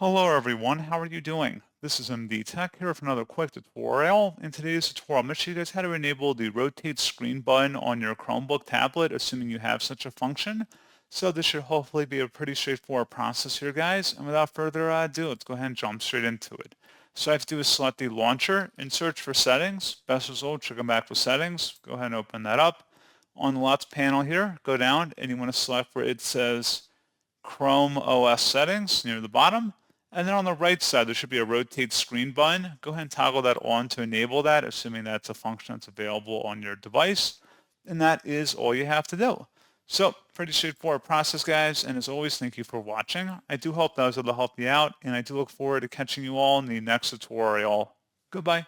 Hello everyone, how are you doing? This is MD Tech here with another quick tutorial. In today's tutorial, I'm going to show you guys how to enable the rotate screen button on your Chromebook tablet, assuming you have such a function. So this should hopefully be a pretty straightforward process here, guys. And without further ado, let's go ahead and jump straight into it. So all I have to do is select the launcher and search for settings. Best result should come back with settings. Go ahead and open that up. On the left panel here, go down and you want to select where it says Chrome OS settings near the bottom. And then on the right side, there should be a rotate screen button. Go ahead and toggle that on to enable that, assuming that's a function that's available on your device. And that is all you have to do. So pretty straightforward process, guys. And as always, thank you for watching. I do hope that was able to help you out. And I do look forward to catching you all in the next tutorial. Goodbye.